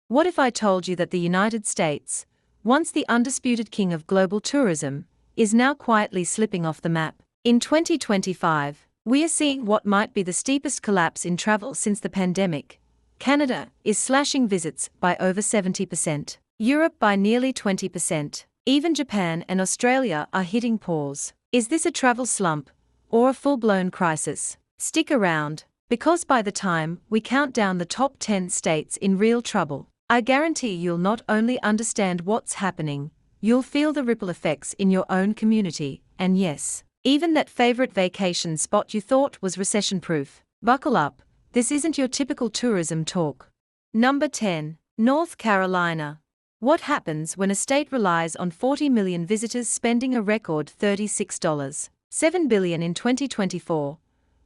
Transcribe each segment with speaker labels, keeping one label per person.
Speaker 1: What if I told you that the United States, once the undisputed king of global tourism, is now quietly slipping off the map? In 2025, we are seeing what might be the steepest collapse in travel since the pandemic. Canada is slashing visits by over 70%, Europe by nearly 20%. Even Japan and Australia are hitting pause. Is this a travel slump or a full-blown crisis? Stick around, because by the time we count down the top 10 states in real trouble, I guarantee you'll not only understand what's happening, you'll feel the ripple effects in your own community, and yes, even that favorite vacation spot you thought was recession-proof. Buckle up, this isn't your typical tourism talk. Number 10. North Carolina. What happens when a state relies on 40 million visitors spending a record $36.7 billion in 2024,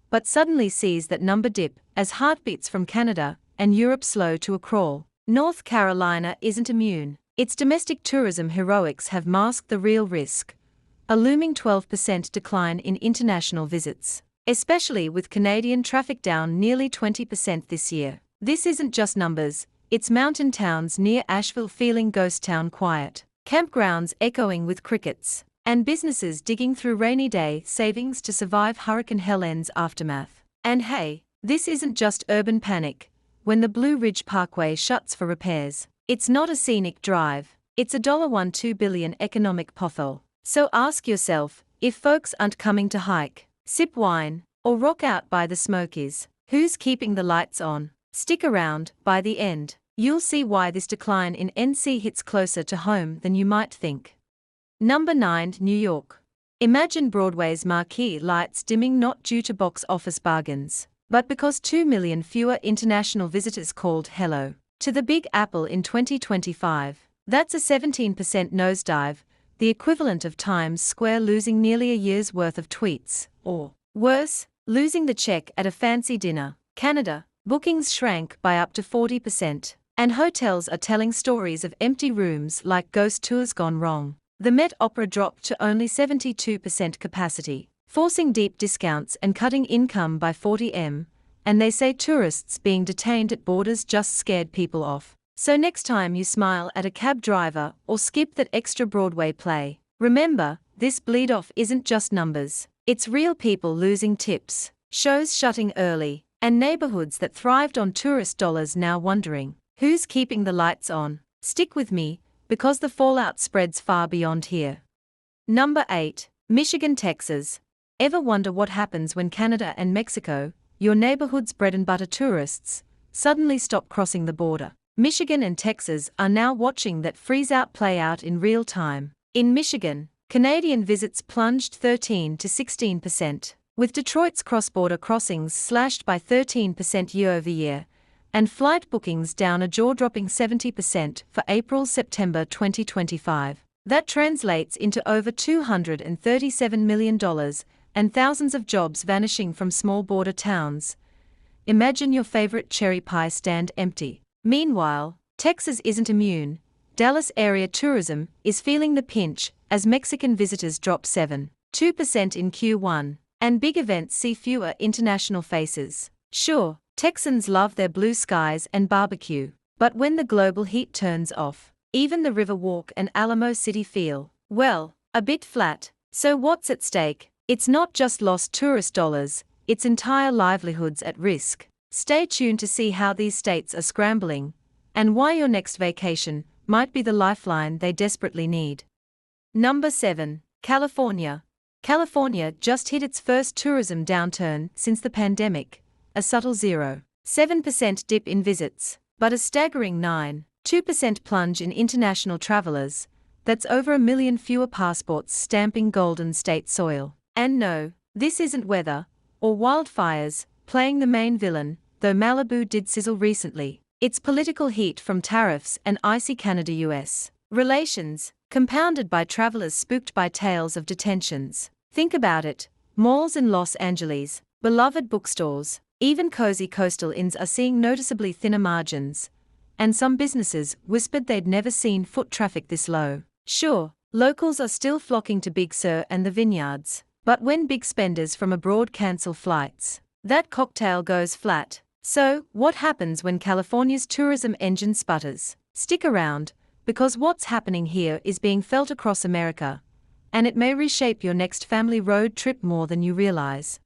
Speaker 1: but suddenly sees that number dip as heartbeats from Canada and Europe slow to a crawl? North Carolina isn't immune. Its domestic tourism heroics have masked the real risk, a looming 12% decline in international visits, especially with Canadian traffic down nearly 20% this year. This isn't just numbers. It's mountain towns near Asheville feeling ghost town quiet, campgrounds echoing with crickets, and businesses digging through rainy day savings to survive Hurricane Helene's aftermath. And hey, this isn't just urban panic. When the Blue Ridge Parkway shuts for repairs, it's not a scenic drive, it's a $1.2 billion economic pothole. So ask yourself, if folks aren't coming to hike, sip wine, or rock out by the Smokies, who's keeping the lights on? Stick around. By the end, you'll see why this decline in NC hits closer to home than you might think. Number 9. New York. Imagine Broadway's marquee lights dimming not due to box office bargains, but because 2 million fewer international visitors called hello to the Big Apple in 2025. That's a 17% nosedive, the equivalent of Times Square losing nearly a year's worth of tweets, or worse, losing the check at a fancy dinner. Canada. Bookings shrank by up to 40%, and hotels are telling stories of empty rooms like ghost tours gone wrong. The Met Opera dropped to only 72% capacity, forcing deep discounts and cutting income by 40%, and they say tourists being detained at borders just scared people off. So next time you smile at a cab driver or skip that extra Broadway play, remember, this bleed-off isn't just numbers. It's real people losing tips, shows shutting early, and neighborhoods that thrived on tourist dollars now wondering, who's keeping the lights on? Stick with me, because the fallout spreads far beyond here. Number 8. Michigan, Texas. Ever wonder what happens when Canada and Mexico, your neighborhood's bread and butter tourists, suddenly stop crossing the border? Michigan and Texas are now watching that freeze-out play out in real time. In Michigan, Canadian visits plunged 13 to 16%. With Detroit's cross-border crossings slashed by 13% year-over-year, and flight bookings down a jaw-dropping 70% for April-September 2025. That translates into over $237 million and thousands of jobs vanishing from small border towns. Imagine your favorite cherry pie stand empty. Meanwhile, Texas isn't immune. Dallas area tourism is feeling the pinch as Mexican visitors drop 7.2% in Q1. And big events see fewer international faces. Sure, Texans love their blue skies and barbecue, but when the global heat turns off, even the Riverwalk and Alamo City feel, well, a bit flat. So what's at stake? It's not just lost tourist dollars, it's entire livelihoods at risk. Stay tuned to see how these states are scrambling, and why your next vacation might be the lifeline they desperately need. Number 7. California. California just hit its first tourism downturn since the pandemic, a subtle 0.7% dip in visits, but a staggering 9.2% plunge in international travelers. That's over 1 million fewer passports stamping Golden State soil. And no, this isn't weather or wildfires playing the main villain, though Malibu did sizzle recently. It's political heat from tariffs and icy Canada-US relations, compounded by travelers spooked by tales of detentions. Think about it, malls in Los Angeles, beloved bookstores, even cozy coastal inns are seeing noticeably thinner margins, and some businesses whispered they'd never seen foot traffic this low. Sure, locals are still flocking to Big Sur and the vineyards, but when big spenders from abroad cancel flights, that cocktail goes flat. So, what happens when California's tourism engine sputters? Stick around, because what's happening here is being felt across America, and it may reshape your next family road trip more than you realize.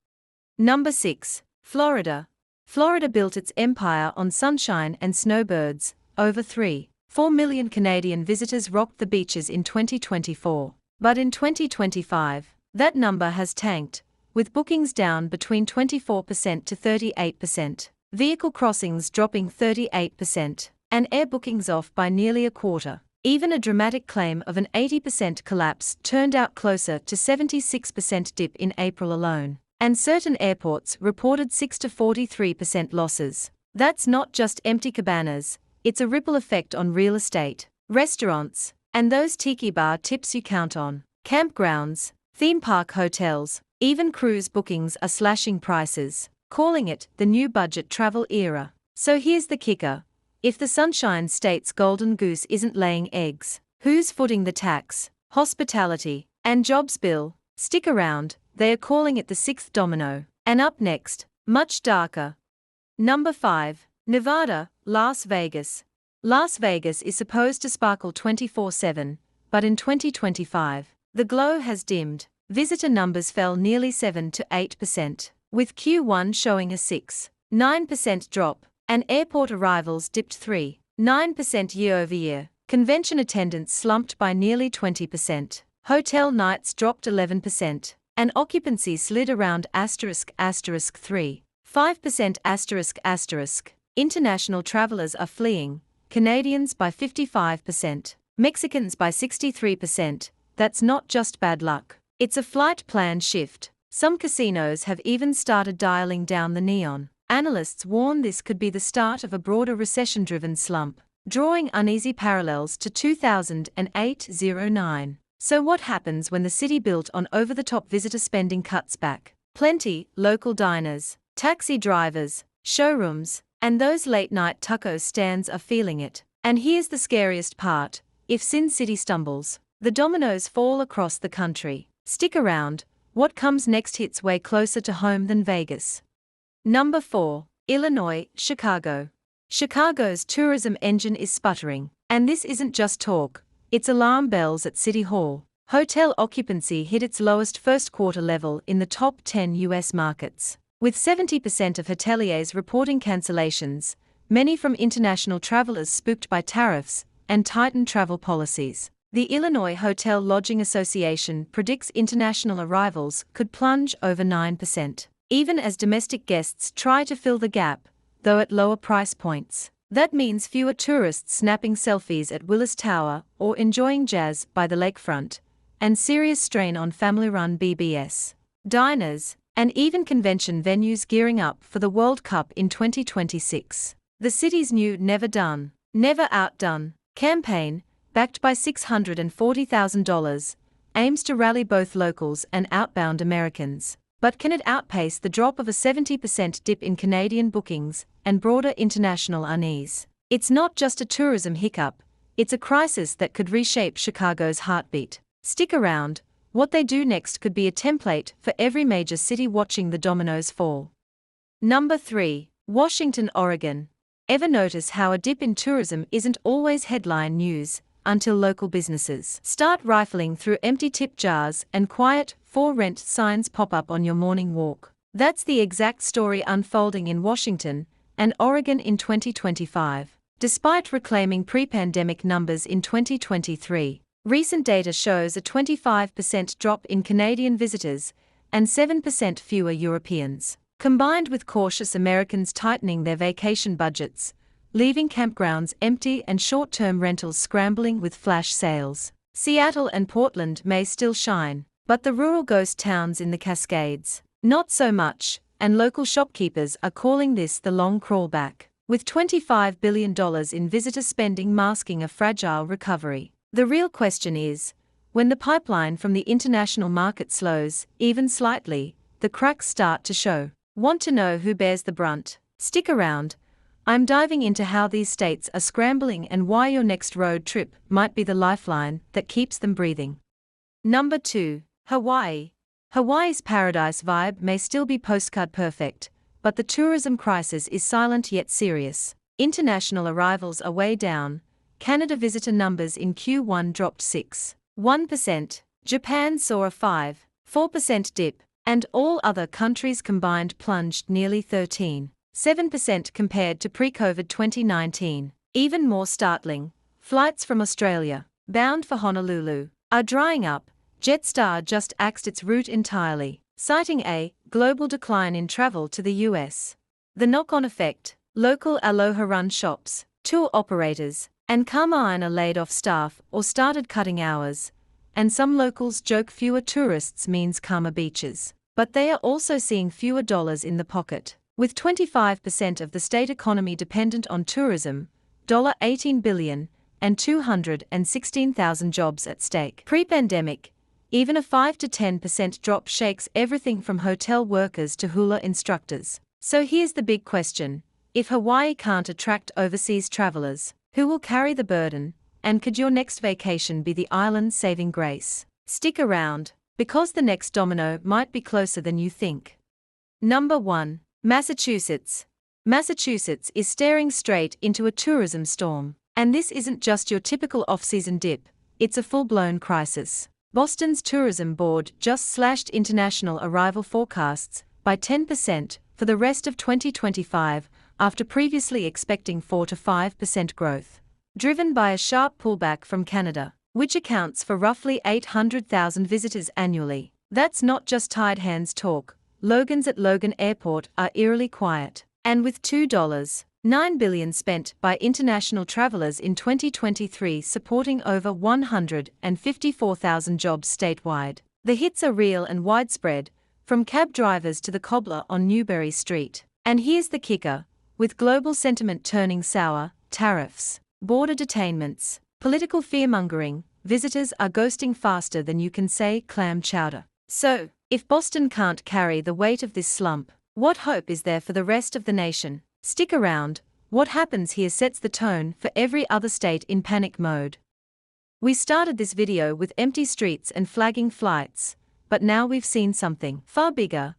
Speaker 1: Number 6. Florida. Florida built its empire on sunshine and snowbirds. Over 3.4 million Canadian visitors rocked the beaches in 2024. But in 2025, that number has tanked, with bookings down between 24% to 38%, vehicle crossings dropping 38%, and air bookings off by nearly a quarter. Even a dramatic claim of an 80% collapse turned out closer to 76% dip in April alone, and certain airports reported 6 to 43% losses. That's not just empty cabanas, it's a ripple effect on real estate, restaurants, and those tiki bar tips you count on. Campgrounds, theme park hotels, even cruise bookings are slashing prices, calling it the new budget travel era. So here's the kicker. If the Sunshine State's golden goose isn't laying eggs, who's footing the tax, hospitality, and jobs bill? Stick around, they are calling it the sixth domino. And up next, much darker. Number 5. Nevada, Las Vegas. Las Vegas is supposed to sparkle 24/7, but in 2025, the glow has dimmed. Visitor numbers fell nearly 7 to 8%, with Q1 showing a 6.9% drop, and airport arrivals dipped 3.9% year-over-year. Convention attendance slumped by nearly 20%. Hotel nights dropped 11%, and occupancy slid around *3.5%. International travelers are fleeing, Canadians by 55%, Mexicans by 63%. That's not just bad luck, it's a flight plan shift. Some casinos have even started dialing down the neon. Analysts warn this could be the start of a broader recession-driven slump, drawing uneasy parallels to 2008-09. So what happens when the city built on over-the-top visitor spending cuts back? Plenty, local diners, taxi drivers, showrooms, and those late-night taco stands are feeling it. And here's the scariest part. If Sin City stumbles, the dominoes fall across the country. Stick around, what comes next hits way closer to home than Vegas. Number 4. Illinois, Chicago. Chicago's tourism engine is sputtering, and this isn't just talk, it's alarm bells at City Hall. Hotel occupancy hit its lowest first-quarter level in the top 10 U.S. markets, with 70% of hoteliers reporting cancellations, many from international travelers spooked by tariffs and tightened travel policies. The Illinois Hotel Lodging Association predicts international arrivals could plunge over 9%, even as domestic guests try to fill the gap, though at lower price points. That means fewer tourists snapping selfies at Willis Tower or enjoying jazz by the lakefront, and serious strain on family-run BBS, diners, and even convention venues gearing up for the World Cup in 2026. The city's new Never Done, Never Outdone campaign, backed by $640,000, aims to rally both locals and outbound Americans. But can it outpace the drop of a 70% dip in Canadian bookings and broader international unease? It's not just a tourism hiccup, it's a crisis that could reshape Chicago's heartbeat. Stick around, what they do next could be a template for every major city watching the dominoes fall. Number 3. Washington, Oregon. Ever notice how a dip in tourism isn't always headline news until local businesses start rifling through empty tip jars and quiet for rent signs pop up on your morning walk? That's the exact story unfolding in Washington and Oregon in 2025. Despite reclaiming pre-pandemic numbers in 2023, recent data shows a 25% drop in Canadian visitors and 7% fewer Europeans, combined with cautious Americans tightening their vacation budgets, leaving campgrounds empty and short-term rentals scrambling with flash sales. Seattle and Portland may still shine, but the rural ghost towns in the Cascades, not so much, and local shopkeepers are calling this the long crawl back, with $25 billion in visitor spending masking a fragile recovery. The real question is, when the pipeline from the international market slows, even slightly, the cracks start to show. Want to know who bears the brunt? Stick around. I'm diving into how these states are scrambling and why your next road trip might be the lifeline that keeps them breathing. Number 2. Hawaii. Hawaii's paradise vibe may still be postcard perfect, but the tourism crisis is silent yet serious. International arrivals are way down. Canada visitor numbers in Q1 dropped 6.1%. Japan saw a 5.4% dip, and all other countries combined plunged nearly 13.7% compared to pre-COVID 2019. Even more startling, flights from Australia, bound for Honolulu, are drying up. Jetstar just axed its route entirely, citing a global decline in travel to the US. The knock-on effect: local Aloha Run shops, tour operators, and Carmine are laid off staff or started cutting hours, and some locals joke fewer tourists means calmer beaches. But they are also seeing fewer dollars in the pocket. With 25% of the state economy dependent on tourism, $18 billion, and 216,000 jobs at stake. Pre-pandemic, even a 5 to 10% drop shakes everything from hotel workers to hula instructors. So here's the big question: if Hawaii can't attract overseas travelers, who will carry the burden, and could your next vacation be the island's saving grace? Stick around, because the next domino might be closer than you think. Number 1. Massachusetts. Massachusetts is staring straight into a tourism storm. And this isn't just your typical off-season dip, it's a full-blown crisis. Boston's tourism board just slashed international arrival forecasts by 10% for the rest of 2025 after previously expecting 4 to 5% growth, driven by a sharp pullback from Canada, which accounts for roughly 800,000 visitors annually. That's not just tied hands talk. Logans at Logan Airport are eerily quiet. And with $2.9 billion spent by international travelers in 2023 supporting over 154,000 jobs statewide, the hits are real and widespread, from cab drivers to the cobbler on Newberry Street. And here's the kicker: with global sentiment turning sour, tariffs, border detainments, political fearmongering, visitors are ghosting faster than you can say clam chowder. So, if Boston can't carry the weight of this slump, what hope is there for the rest of the nation? Stick around. What happens here sets the tone for every other state in panic mode. We started this video with empty streets and flagging flights, but now we've seen something far bigger: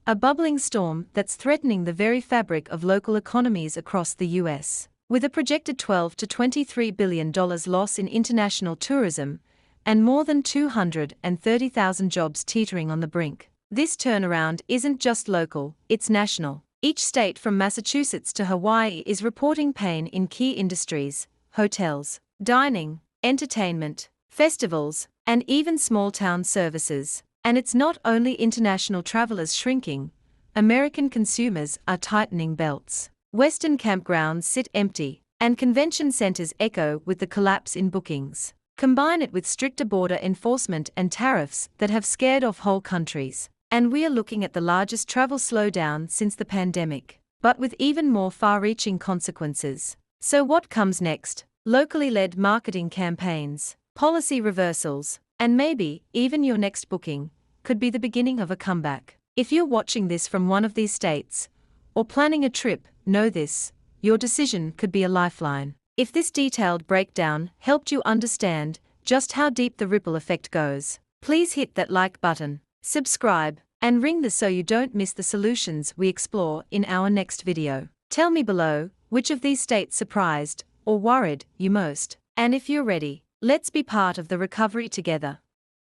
Speaker 1: a bubbling storm that's threatening the very fabric of local economies across the US. With a projected $12 to $23 billion loss in international tourism, and more than 230,000 jobs teetering on the brink, this turnaround isn't just local, it's national. Each state from Massachusetts to Hawaii is reporting pain in key industries: hotels, dining, entertainment, festivals, and even small-town services. And it's not only international travelers shrinking, American consumers are tightening belts. Western campgrounds sit empty, and convention centers echo with the collapse in bookings. Combine it with stricter border enforcement and tariffs that have scared off whole countries, and we are looking at the largest travel slowdown since the pandemic, but with even more far-reaching consequences. So what comes next? Locally led marketing campaigns, policy reversals, and maybe even your next booking could be the beginning of a comeback. If you're watching this from one of these states, or planning a trip, know this: your decision could be a lifeline. If this detailed breakdown helped you understand just how deep the ripple effect goes, please hit that like button, subscribe, and ring the so you don't miss the solutions we explore in our next video. Tell me below, which of these states surprised or worried you most? And if you're ready, let's be part of the recovery together.